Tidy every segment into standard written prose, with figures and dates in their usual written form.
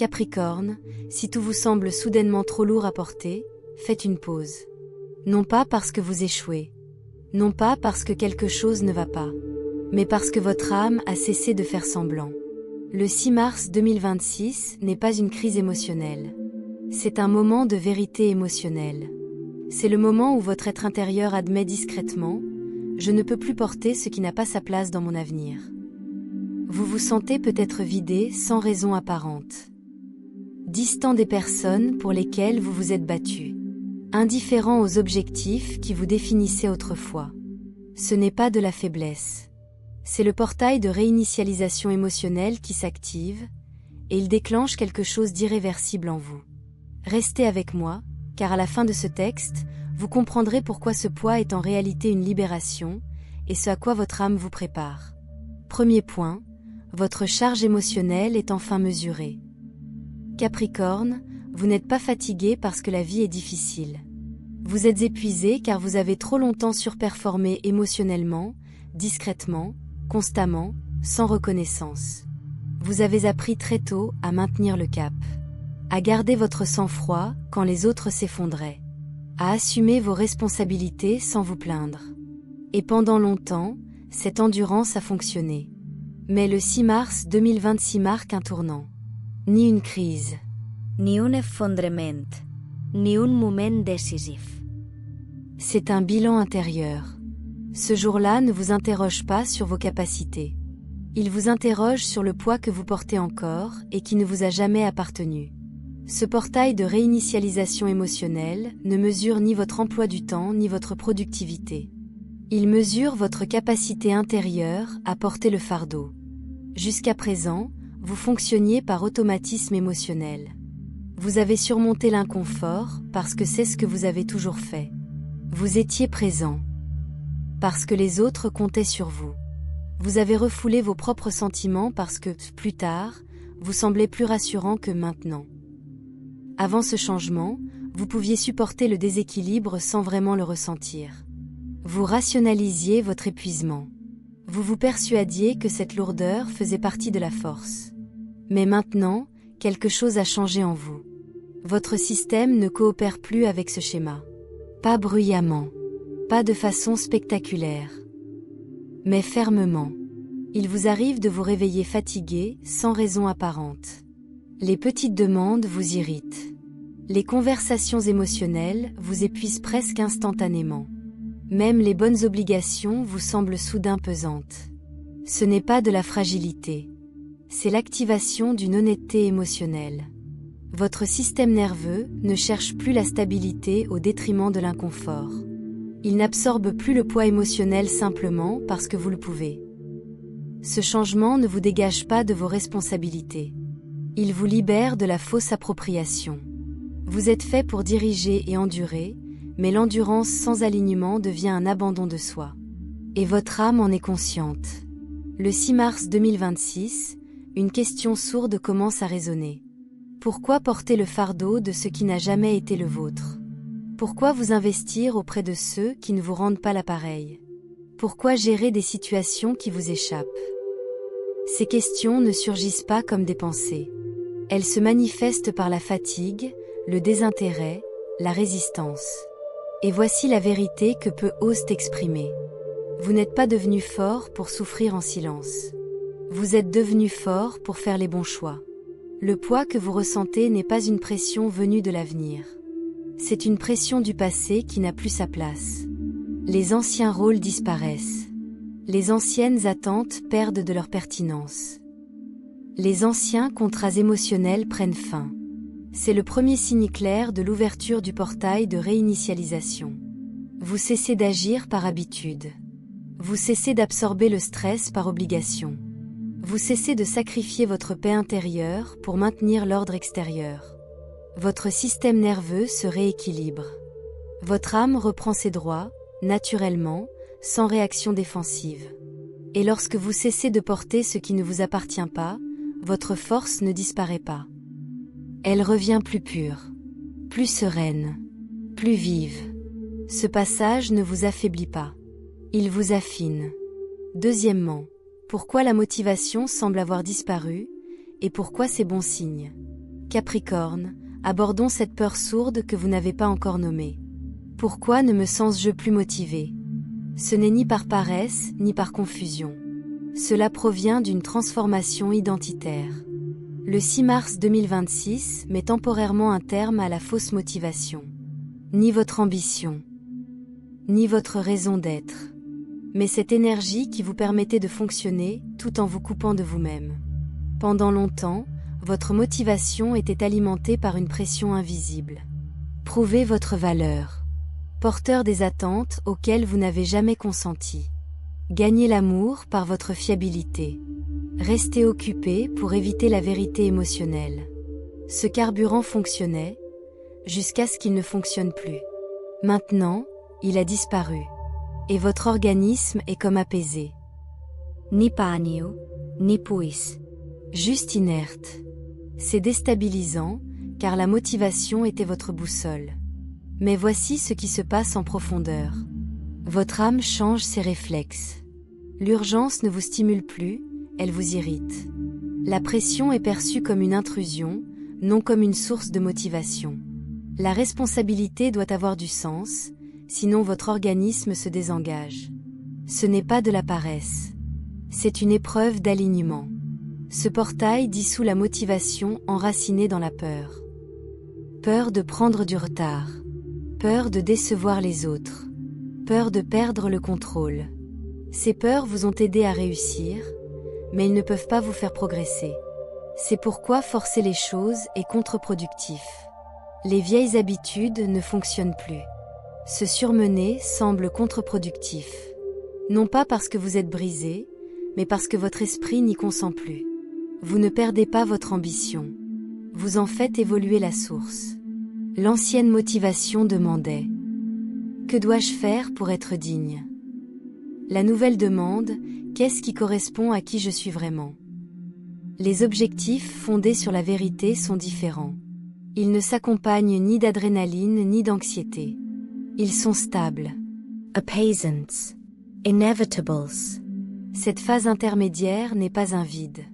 Capricorne, si tout vous semble soudainement trop lourd à porter, faites une pause. Non pas parce que vous échouez, non pas parce que quelque chose ne va pas, mais parce que votre âme a cessé de faire semblant. Le 6 mars 2026 n'est pas une crise émotionnelle. C'est un moment de vérité émotionnelle. C'est le moment où votre être intérieur admet discrètement « Je ne peux plus porter ce qui n'a pas sa place dans mon avenir ». Vous vous sentez peut-être vidé sans raison apparente. Distant des personnes pour lesquelles vous vous êtes battu. Indifférent aux objectifs qui vous définissaient autrefois. Ce n'est pas de la faiblesse. C'est le portail de réinitialisation émotionnelle qui s'active, et il déclenche quelque chose d'irréversible en vous. Restez avec moi, car à la fin de ce texte, vous comprendrez pourquoi ce poids est en réalité une libération, et ce à quoi votre âme vous prépare. Premier point, votre charge émotionnelle est enfin mesurée. Capricorne, vous n'êtes pas fatigué parce que la vie est difficile. Vous êtes épuisé car vous avez trop longtemps surperformé émotionnellement, discrètement, constamment, sans reconnaissance. Vous avez appris très tôt à maintenir le cap, à garder votre sang-froid quand les autres s'effondraient, à assumer vos responsabilités sans vous plaindre. Et pendant longtemps, cette endurance a fonctionné. Mais le 6 mars 2026 marque un tournant. Ni une crise, ni un effondrament, ni un moment décisif. C'est un bilan intérieur. Ce jour-là ne vous interroge pas sur vos capacités. Il vous interroge sur le poids que vous portez encore et qui ne vous a jamais appartenu. Ce portail de réinitialisation émotionnelle ne mesure ni votre emploi du temps ni votre productivité. Il mesure votre capacité intérieure à porter le fardeau. Jusqu'à présent, vous fonctionniez par automatisme émotionnel. Vous avez surmonté l'inconfort parce que c'est ce que vous avez toujours fait. Vous étiez présent parce que les autres comptaient sur vous. Vous avez refoulé vos propres sentiments parce que, plus tard, vous semblez plus rassurant que maintenant. Avant ce changement, vous pouviez supporter le déséquilibre sans vraiment le ressentir. Vous rationalisiez votre épuisement. Vous vous persuadiez que cette lourdeur faisait partie de la force. Mais maintenant, quelque chose a changé en vous. Votre système ne coopère plus avec ce schéma. Pas bruyamment, pas de façon spectaculaire, mais fermement. Il vous arrive de vous réveiller fatigué, sans raison apparente. Les petites demandes vous irritent. Les conversations émotionnelles vous épuisent presque instantanément. Même les bonnes obligations vous semblent soudain pesantes. Ce n'est pas de la fragilité. C'est l'activation d'une honnêteté émotionnelle. Votre système nerveux ne cherche plus la stabilité au détriment de l'inconfort. Il n'absorbe plus le poids émotionnel simplement parce que vous le pouvez. Ce changement ne vous dégage pas de vos responsabilités. Il vous libère de la fausse appropriation. Vous êtes fait pour diriger et endurer, mais l'endurance sans alignement devient un abandon de soi. Et votre âme en est consciente. Le 6 mars 2026, une question sourde commence à résonner. Pourquoi porter le fardeau de ce qui n'a jamais été le vôtre? Pourquoi vous investir auprès de ceux qui ne vous rendent pas l'appareil? Pourquoi gérer des situations qui vous échappent? Ces questions ne surgissent pas comme des pensées. Elles se manifestent par la fatigue, le désintérêt, la résistance. Et voici la vérité que peu osent exprimer. Vous n'êtes pas devenu fort pour souffrir en silence. Vous êtes devenu fort pour faire les bons choix. Le poids que vous ressentez n'est pas une pression venue de l'avenir. C'est une pression du passé qui n'a plus sa place. Les anciens rôles disparaissent. Les anciennes attentes perdent de leur pertinence. Les anciens contrats émotionnels prennent fin. C'est le premier signe clair de l'ouverture du portail de réinitialisation. Vous cessez d'agir par habitude. Vous cessez d'absorber le stress par obligation. Vous cessez de sacrifier votre paix intérieure pour maintenir l'ordre extérieur. Votre système nerveux se rééquilibre. Votre âme reprend ses droits, naturellement, sans réaction défensive. Et lorsque vous cessez de porter ce qui ne vous appartient pas, votre force ne disparaît pas. Elle revient plus pure, plus sereine, plus vive. Ce passage ne vous affaiblit pas. Il vous affine. Deuxièmement, pourquoi la motivation semble avoir disparu, et pourquoi c'est bon signe? Capricorne, abordons cette peur sourde que vous n'avez pas encore nommée. Pourquoi ne me sens-je plus motivé? Ce n'est ni par paresse, ni par confusion. Cela provient d'une transformation identitaire. Le 6 mars 2026 met temporairement un terme à la fausse motivation. Ni votre ambition, ni votre raison d'être, mais cette énergie qui vous permettait de fonctionner tout en vous coupant de vous-même. Pendant longtemps, votre motivation était alimentée par une pression invisible. Prouvez votre valeur. Porteur des attentes auxquelles vous n'avez jamais consenti. Gagnez l'amour par votre fiabilité. Restez occupé pour éviter la vérité émotionnelle. Ce carburant fonctionnait, jusqu'à ce qu'il ne fonctionne plus. Maintenant, il a disparu. Et votre organisme est comme apaisé. Ni paniu, ni puis. Juste inerte. C'est déstabilisant, car la motivation était votre boussole. Mais voici ce qui se passe en profondeur. Votre âme change ses réflexes. L'urgence ne vous stimule plus, elle vous irrite. La pression est perçue comme une intrusion, non comme une source de motivation. La responsabilité doit avoir du sens, sinon votre organisme se désengage. Ce n'est pas de la paresse. C'est une épreuve d'alignement. Ce portail dissout la motivation enracinée dans la peur. Peur de prendre du retard. Peur de décevoir les autres. Peur de perdre le contrôle. Ces peurs vous ont aidé à réussir, mais ils ne peuvent pas vous faire progresser. C'est pourquoi forcer les choses est contre-productif. Les vieilles habitudes ne fonctionnent plus. Se surmener semble contre-productif. Non pas parce que vous êtes brisé, mais parce que votre esprit n'y consent plus. Vous ne perdez pas votre ambition. Vous en faites évoluer la source. L'ancienne motivation demandait « Que dois-je faire pour être digne ?» La nouvelle demande « Qu'est-ce qui correspond à qui je suis vraiment ?» Les objectifs fondés sur la vérité sont différents. Ils ne s'accompagnent ni d'adrénaline ni d'anxiété. Ils sont stables. Apaisants. Inevitables. Cette phase intermédiaire n'est pas un vide.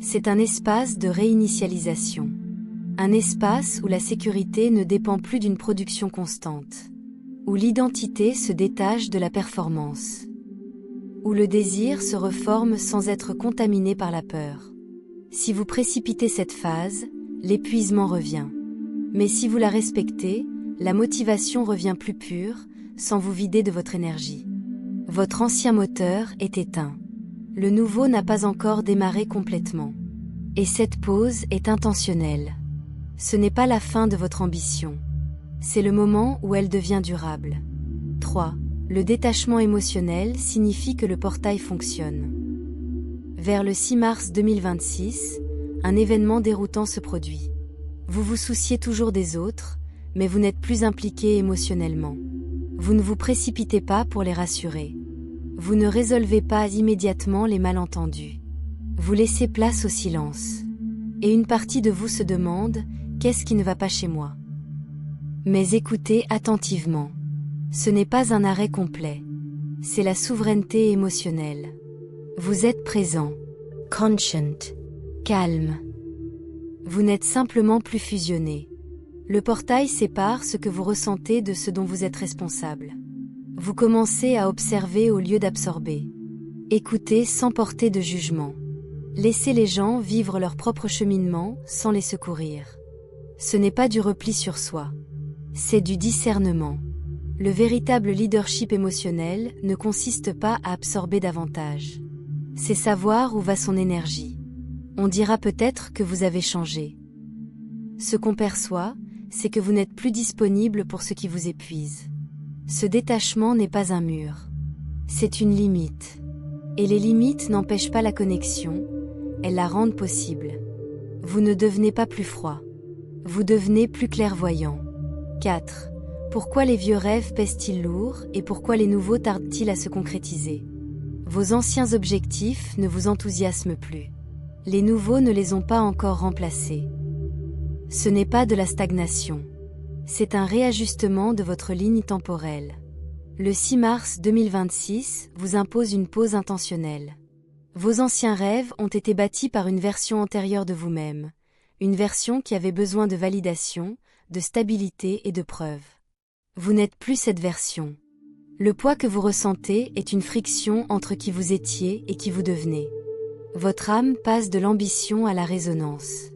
C'est un espace de réinitialisation. Un espace où la sécurité ne dépend plus d'une production constante. Où l'identité se détache de la performance. Où le désir se reforme sans être contaminé par la peur. Si vous précipitez cette phase, l'épuisement revient. Mais si vous la respectez, la motivation revient plus pure, sans vous vider de votre énergie. Votre ancien moteur est éteint. Le nouveau n'a pas encore démarré complètement. Et cette pause est intentionnelle. Ce n'est pas la fin de votre ambition. C'est le moment où elle devient durable. 3. Le détachement émotionnel signifie que le portail fonctionne. Vers le 6 mars 2026, un événement déroutant se produit. Vous vous souciez toujours des autres, mais vous n'êtes plus impliqué émotionnellement. Vous ne vous précipitez pas pour les rassurer. Vous ne résolvez pas immédiatement les malentendus. Vous laissez place au silence. Et une partie de vous se demande « Qu'est-ce qui ne va pas chez moi ?» Mais écoutez attentivement. Ce n'est pas un arrêt complet. C'est la souveraineté émotionnelle. Vous êtes présent, Conscient. calme. Vous n'êtes simplement plus fusionné. Le portail sépare ce que vous ressentez de ce dont vous êtes responsable. Vous commencez à observer au lieu d'absorber. Écoutez sans porter de jugement. Laissez les gens vivre leur propre cheminement sans les secourir. Ce n'est pas du repli sur soi. C'est du discernement. Le véritable leadership émotionnel ne consiste pas à absorber davantage. C'est savoir où va son énergie. On dira peut-être que vous avez changé. Ce qu'on perçoit, c'est que vous n'êtes plus disponible pour ce qui vous épuise. Ce détachement n'est pas un mur. C'est une limite. Et les limites n'empêchent pas la connexion, elles la rendent possible. Vous ne devenez pas plus froid. Vous devenez plus clairvoyant. 4. Pourquoi les vieux rêves pèsent-ils lourd et pourquoi les nouveaux tardent-ils à se concrétiser? Vos anciens objectifs ne vous enthousiasment plus. Les nouveaux ne les ont pas encore remplacés. Ce n'est pas de la stagnation. C'est un réajustement de votre ligne temporelle. Le 6 mars 2026 vous impose une pause intentionnelle. Vos anciens rêves ont été bâtis par une version antérieure de vous-même, une version qui avait besoin de validation, de stabilité et de preuves. Vous n'êtes plus cette version. Le poids que vous ressentez est une friction entre qui vous étiez et qui vous devenez. Votre âme passe de l'ambition à la résonance.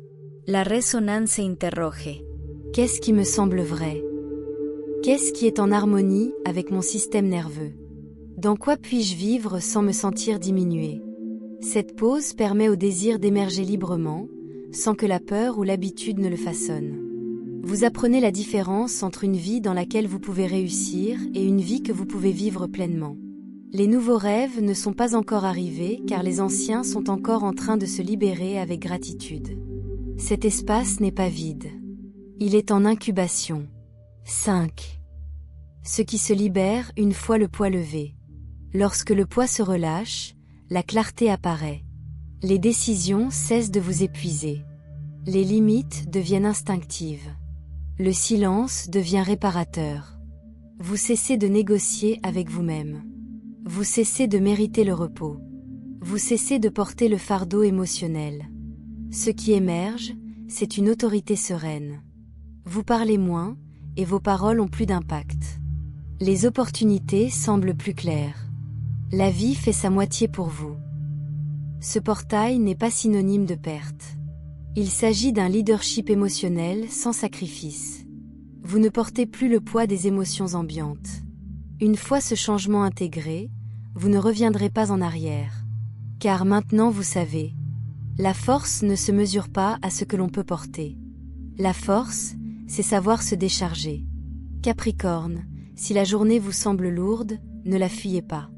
La résonance se interroge. Qu'est-ce qui me semble vrai? Qu'est-ce qui est en harmonie avec mon système nerveux? Dans quoi puis-je vivre sans me sentir diminué? Cette pause permet au désir d'émerger librement, sans que la peur ou l'habitude ne le façonne. Vous apprenez la différence entre une vie dans laquelle vous pouvez réussir et une vie que vous pouvez vivre pleinement. Les nouveaux rêves ne sont pas encore arrivés car les anciens sont encore en train de se libérer avec gratitude. Cet espace n'est pas vide. Il est en incubation. 5. Ce qui se libère une fois le poids levé. Lorsque le poids se relâche, la clarté apparaît. Les décisions cessent de vous épuiser. Les limites deviennent instinctives. Le silence devient réparateur. Vous cessez de négocier avec vous-même. Vous cessez de mériter le repos. Vous cessez de porter le fardeau émotionnel. Ce qui émerge, c'est une autorité sereine. Vous parlez moins, et vos paroles ont plus d'impact. Les opportunités semblent plus claires. La vie fait sa moitié pour vous. Ce portail n'est pas synonyme de perte. Il s'agit d'un leadership émotionnel sans sacrifice. Vous ne portez plus le poids des émotions ambiantes. Une fois ce changement intégré, vous ne reviendrez pas en arrière. Car maintenant vous savez, la force ne se mesure pas à ce que l'on peut porter. La force, c'est savoir se décharger. Capricorne, si la journée vous semble lourde, ne la fuyez pas.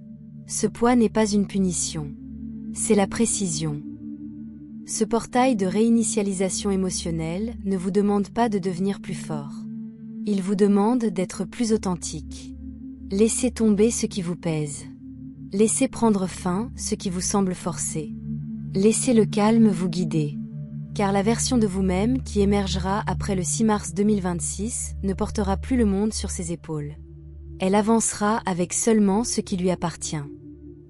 Ce poids n'est pas une punition. C'est la précision. Ce portail de réinitialisation émotionnelle ne vous demande pas de devenir plus fort. Il vous demande d'être plus authentique. Laissez tomber ce qui vous pèse. Laissez prendre fin ce qui vous semble forcé. Laissez le calme vous guider. Car la version de vous-même qui émergera après le 6 mars 2026 ne portera plus le monde sur ses épaules. Elle avancera avec seulement ce qui lui appartient.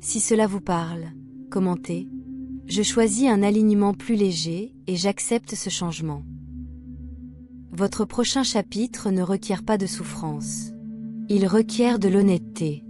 Si cela vous parle, commentez. Je choisis un alignement plus léger et j'accepte ce changement. Votre prochain chapitre ne requiert pas de souffrance. Il requiert de l'honnêteté.